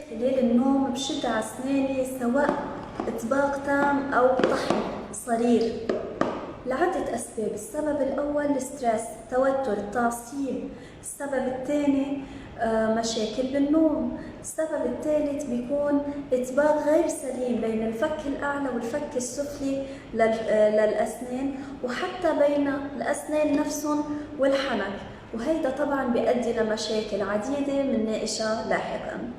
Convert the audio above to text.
خلال النوم بشد على أسناني سواء إطباق تام أو طحن صرير لعدة أسباب. السبب الأول الستريس، توتر، التعصيب. السبب الثاني مشاكل بالنوم. السبب الثالث بيكون إطباق غير سليم بين الفك الأعلى والفك السفلي للأسنان، وحتى بين الأسنان نفسهم والحنك، وهيدا طبعا بيؤدي لمشاكل عديدة من ناقشة لاحقا.